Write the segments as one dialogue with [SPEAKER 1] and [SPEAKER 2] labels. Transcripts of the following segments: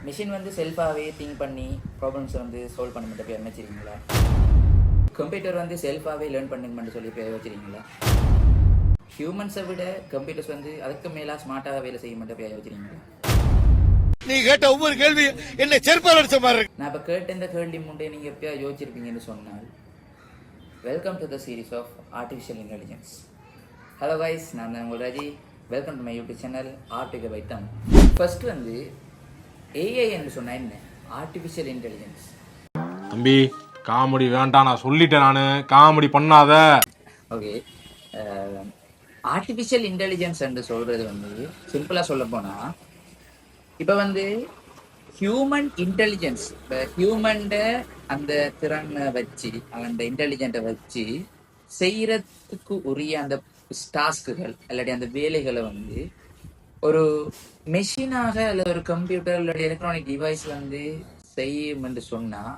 [SPEAKER 1] Machine வந்து செல்ஃபாகவே think பண்ணி ப்ராப்ளம்ஸை வந்து சால்வ் பண்ண மட்டும் பேர் வச்சுருக்கீங்களா? கம்ப்யூட்டர் வந்து செல்ஃபாகவே லேர்ன் பண்ணுங்கன்னு சொல்லி பேர் வச்சுருக்கீங்களா? ஹியூமன்ஸை விட கம்ப்யூட்டர்ஸ் வந்து அதுக்கு மேலே ஸ்மார்ட்டாக வேலை செய்ய மட்டும் பேர் வச்சுருக்கீங்களா?
[SPEAKER 2] நீ கேட்ட ஒவ்வொரு கேள்வி என்ன செருப்பால் அடிச்ச மாதிரி இருக்கு.
[SPEAKER 1] நான் இப்போ கேட்ட இந்த கேள்வி முன்னே நீங்கள் எப்பயா யோசிச்சிருப்பீங்கன்னு சொன்னால், welcome to the series of artificial intelligence. Hello guys, நான் தான் உங்கள் Raji. Welcome to my YouTube channel R2K Byte. First வந்து ஏஐ என்று சொன்னால் என்ன? Artificial intelligence.
[SPEAKER 3] தம்பி காமெடி வேண்டாம், நான் சொல்லிட்டேன், நான் காமெடி பண்ணாத.
[SPEAKER 1] ஓகே, ஆர்டிஃபிஷியல் இன்டெலிஜென்ஸ் என்று சொல்கிறது வந்து சிம்பிளாக சொல்ல போனால், இப்போ வந்து ஹியூமன் இன்டெலிஜென்ஸ், இப்போ ஹியூமன்ட அந்த திறனை வச்சு அந்த இன்டெலிஜென்ட்டை வச்சு செய்கிறதுக்கு உரிய அந்த டாஸ்க்குகள் இல்லாட்டி அந்த வேலைகளை வந்து ஒரு மெஷினாக அல்லது ஒரு கம்ப்யூட்டர் இல்லாட்டி எலக்ட்ரானிக் டிவைஸ் வந்து செய்யும் என்று சொன்னால்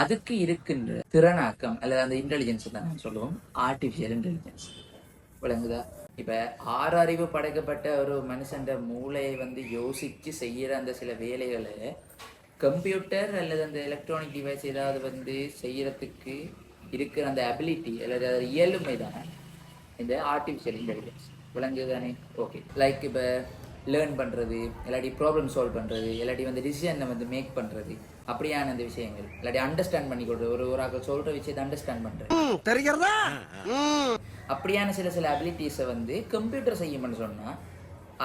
[SPEAKER 1] அதுக்கு இருக்கின்ற திறனாக்கம் அல்லது அந்த இன்டெலிஜென்ஸ் தான் நான் சொல்லுவோம் ஆர்டிஃபிஷியல் இன்டெலிஜென்ஸ். விளங்குதா? இப்போ ஆறறிவு படைக்கப்பட்ட ஒரு மனுஷன் மூளையை வந்து யோசித்து செய்கிற அந்த சில வேலைகளை கம்ப்யூட்டர் அல்லது அந்த எலக்ட்ரானிக் டிவைஸ் ஏதாவது வந்து செய்கிறதுக்கு இருக்கிற அந்த அபிலிட்டி அல்லது அது இயலுமை தான் இந்த ஆர்டிஃபிஷியல் இன்டெலிஜென்ஸ். விளங்குது தானே? ஓகே, லைக் இப்போ லேர்ன் பண்ணுறது, இல்லாட்டி ப்ராப்ளம் சால்வ் பண்ணுறது, இல்லாட்டி வந்து டிசிஷனை வந்து மேக் பண்ணுறது, அப்படியான அந்த விஷயங்கள், இல்லாட்டி அண்டர்ஸ்டாண்ட் பண்ணி கொடுறது, ஒரு ஆக்கள் சொல்கிற விஷயத்தை அண்டர்ஸ்டாண்ட் பண்ணுறது, அப்படியான சில அபிலிட்டிஸை வந்து கம்ப்யூட்டர் செய்யும்னு சொன்னால்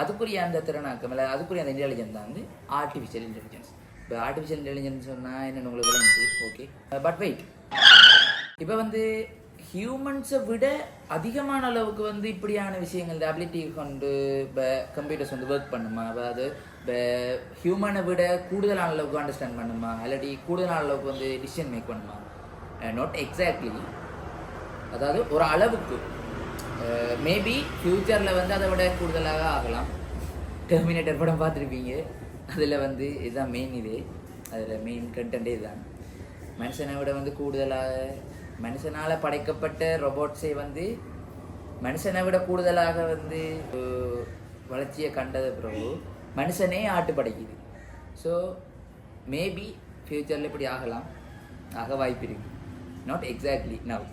[SPEAKER 1] அதுக்குரிய அந்த திறனாக்கம் இல்லை அதுக்குரிய அந்த இன்டெலிஜென்ஸ் தான் வந்து ஆர்டிஃபிஷியல் இன்டெலிஜென்ஸ். இப்போ ஆர்டிஃபிஷியல் இன்டெலிஜென்ஸ் சொன்னால் என்னென்னு உங்களுக்கு விளங்குது. ஓகே, பட் வெயிட், இப்போ வந்து ஹியூமன்ஸை விட அதிகமான அளவுக்கு வந்து இப்படியான விஷயங்கள் இந்த அபிலிட்டி கொண்டு இப்போ கம்ப்யூட்டர்ஸ் வந்து ஒர்க் பண்ணுமா? அதாவது இப்போ ஹியூமனை விட கூடுதலான அளவுக்கு அண்டர்ஸ்டாண்ட் பண்ணுமா, இல்லாட்டி கூடுதலான அளவுக்கு வந்து டிசிஷன் மேக் பண்ணுமா? Not exactly. அதாவது ஒரு அளவுக்கு மேபி ஃப்யூச்சரில் வந்து அதை விட கூடுதலாக ஆகலாம். டெர்மினேட்டர் படம் பார்த்துருப்பீங்க, அதில் வந்து இதுதான் மெயின். இது அதில் மெயின் கண்டென்ட்டே இதுதான். மனுஷனை விட வந்து கூடுதலாக மனுஷனால் படைக்கப்பட்ட ரொபோட்ஸை வந்து மனுஷனை விட கூடுதலாக வந்து வளர்ச்சியை கண்டது பிறகு மனுஷனே ஆட்டு படைக்குது. ஸோ மேபி ஃப்யூச்சரில் இப்படி ஆகலாம், ஆக வாய்ப்பு இருக்குது. Not exactly now.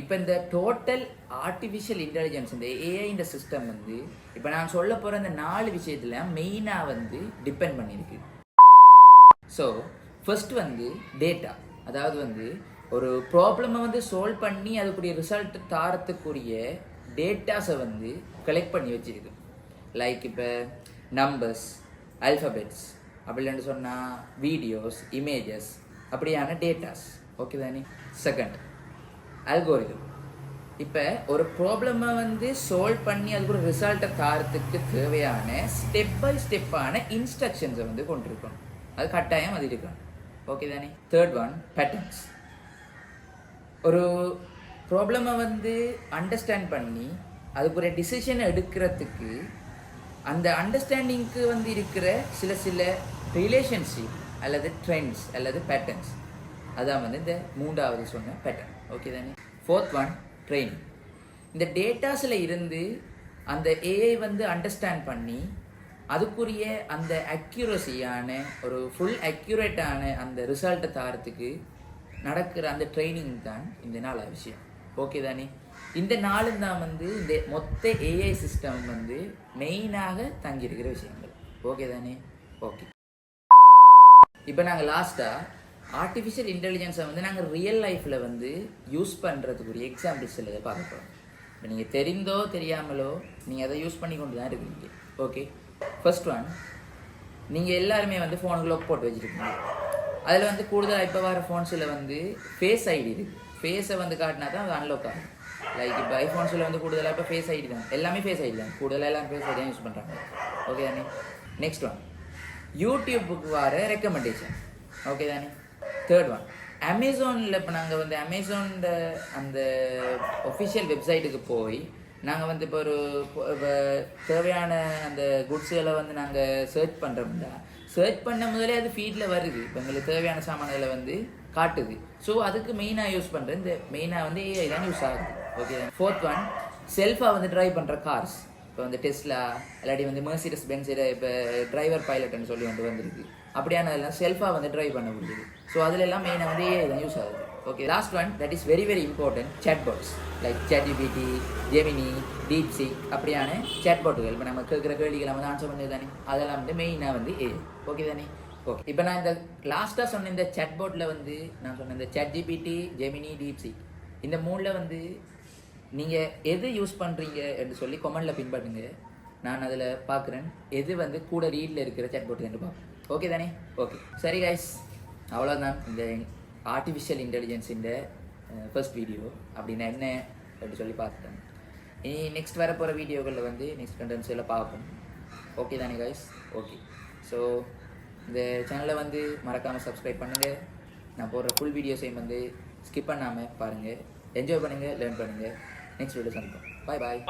[SPEAKER 1] இப்போ இந்த டோட்டல் ஆர்டிஃபிஷியல் இன்டெலிஜென்ஸ் இந்த ஏஐ இந்த சிஸ்டம் வந்து இப்போ நான் சொல்ல போகிற இந்த 4 விஷயத்தில் மெயினாக வந்து டிபெண்ட் பண்ணியிருக்கு. ஸோ ஃபர்ஸ்ட் வந்து டேட்டா, அதாவது வந்து ஒரு ப்ராப்ளமை வந்து சால்வ் பண்ணி அதுக்குரிய ரிசல்ட் தாரத்துக்குரிய டேட்டாஸை வந்து கலெக்ட் பண்ணி வச்சுருக்கு. லைக் இப்போ நம்பர்ஸ், ஆல்ஃபபெட்ஸ், அப்படின்னு சொன்னால் வீடியோஸ், இமேஜஸ், அப்படியான டேட்டாஸ். ஓகே தானே? Second, algorithm. இப்போ ஒரு ப்ராப்ளமை வந்து சால்வ் பண்ணி அதுக்கு ஒரு ரிசல்ட்டை தாரத்துக்கு தேவையான ஸ்டெப் பை ஸ்டெப்பான இன்ஸ்ட்ரக்ஷன்ஸை வந்து கொண்டிருக்கணும். அது கட்டாயம் அது இருக்கணும். ஓகே தானே? Third one, patterns. ஒரு ப்ராப்ளமை வந்து அண்டர்ஸ்டாண்ட் பண்ணி அதுக்கு ஒரு டிசிஷனை எடுக்கிறதுக்கு அந்த அண்டர்ஸ்டாண்டிங்க்கு வந்து இருக்கிற சில ரிலேஷன்ஷிப் அல்லது ட்ரெண்ட்ஸ் அல்லது பேட்டர்ன்ஸ், அதான் வந்து இந்த 3வது சொன்ன பேட்டர்ன். ஓகே தானே? Fourth one, training. இந்த டேட்டாஸில் இருந்து அந்த ஏஐ வந்து அண்டர்ஸ்டாண்ட் பண்ணி அதுக்குரிய அந்த அக்யூரஸியான ஒரு ஃபுல் அக்யூரேட்டான அந்த ரிசல்ட்டை தாரத்துக்கு நடக்கிற அந்த ட்ரைனிங் தான் இந்த 4வது விஷயம். ஓகே தானே? இந்த 4 தான் வந்து இந்த மொத்த ஏஐ சிஸ்டம் வந்து மெயினாக தங்கியிருக்கிற விஷயங்கள். ஓகே தானே? ஓகே, இப்போ நாங்கள் லாஸ்ட்டாக ஆர்டிஃபிஷியல் இன்டெலிஜென்ஸை வந்து நாங்கள் ரியல் லைஃப்பில் வந்து யூஸ் பண்ணுறதுக்குரிய எக்ஸாம்பிள்ஸ் இதை பார்க்க போகிறோம். இப்போ நீங்கள் தெரிந்தோ தெரியாமலோ நீங்கள் அதை யூஸ் பண்ணி கொண்டு தான் இருக்கிறீங்க. ஓகே, ஃபர்ஸ்ட் ஒன், நீங்கள் எல்லாருமே வந்து ஃபோனுக்கு லாக் போட்டு வச்சுருக்கீங்க. அதில் வந்து கூடுதலாக இப்போ வர ஃபோன்ஸில் வந்து ஃபேஸ் ஐடி இருக்குது. ஃபேஸை வந்து காட்டினா தான் அது அன்லாக் ஆகும். லைக் இப்போ ஐஃபோன்ஸில் வந்து கூடுதலாக இப்போ ஃபேஸ் ஐடி தான், எல்லாமே ஃபேஸ் ஐடி தான், கூடுதலாக எல்லாம் ஃபேஸ் ஐடி தான் யூஸ் பண்ணுறாங்க. ஓகே தானே? நெக்ஸ்ட் ஒன், யூடியூப்புக்கு வர ரெக்கமெண்டேஷன். ஓகே தானே? தேர்ட் ஒன், அமேசானில் இப்போ நாங்கள் வந்து அமேசானோட அந்த ஒஃபிஷியல் வெப்சைட்டுக்கு போய் நாங்கள் வந்து இப்போ ஒரு தேவையான அந்த குட்ஸுகளை வந்து நாங்கள் சர்ச் பண்ணுறோம்னா சர்ச் பண்ண முதலே அது ஃபீடில் வருது. இப்போ எங்களுக்கு தேவையான சாமான்களை வந்து காட்டுது. ஸோ அதுக்கு மெயினாக யூஸ் பண்ணுற இந்த மெயினாக வந்து ஏஐ தான் யூஸ் ஆகுது. ஓகே. ஃபோர்த் ஒன், செல்ஃபாக வந்து ட்ரைவ் பண்ணுற கார்ஸ். இப்போ வந்து டெஸ்லா இல்லாட்டி வந்து மெர்சிடஸ் பென்ஸ் இப்போ டிரைவர் பைலட்னு சொல்லி வந்துருக்கு. அப்படியானதெல்லாம் செல்ஃபாக வந்து ட்ரை பண்ண முடியுது. ஸோ அதில் எல்லாம் மெயினாக வந்து AI தான் யூஸ் ஆகுது. Okay, last one that is very very important, chatbots like ChatGPT, Gemini, DeepSeek அப்படியான chatbotகள். இப்போ நம்ம கேட்குற கேள்விகளை வந்து ஆன்சர் பண்ணது தானே, அதெல்லாம் வந்து மெயினாக வந்து AI. ஓகே தானே? ஓகே, இப்போ நான் இந்த லாஸ்ட்டாக சொன்ன இந்த chatbotல வந்து நான் சொன்ன இந்த ChatGPT, Gemini, DeepSeek இந்த மூணில் வந்து நீங்கள் எது யூஸ் பண்ணுறீங்க என்று சொல்லி கமெண்டில் பின்பற்றுங்க. நான் அதில் பார்க்குறேன் எது வந்து கூட ரீடில் இருக்கிற chatbot என்று பார்ப்பேன். ஓகே தானே? ஓகே, சரி கைஸ், அவ்வளோதான் இந்த ஆர்டிஃபிஷியல் இன்டெலிஜென்ஸின் ஃபர்ஸ்ட் வீடியோ. அப்படின்னா என்ன அப்படி சொல்லி பார்த்துட்டேன். இனி நெக்ஸ்ட் வர போகிற வீடியோக்களில் வந்து நெக்ஸ்ட் கண்டென்ட்ஸ் எல்லாம் பார்ப்போம். ஓகே தானே கைஸ்? ஓகே, ஸோ இந்த சேனலை வந்து மறக்காமல் சப்ஸ்கிரைப் பண்ணுங்கள். நான் போடுற ஃபுல் வீடியோஸையும் வந்து ஸ்கிப் பண்ணாமல் பாருங்கள். என்ஜாய் பண்ணுங்கள், லேர்ன் பண்ணுங்கள். நெக்ஸ்ட் வீடியோ சந்திப்போம். பாய் பாய்.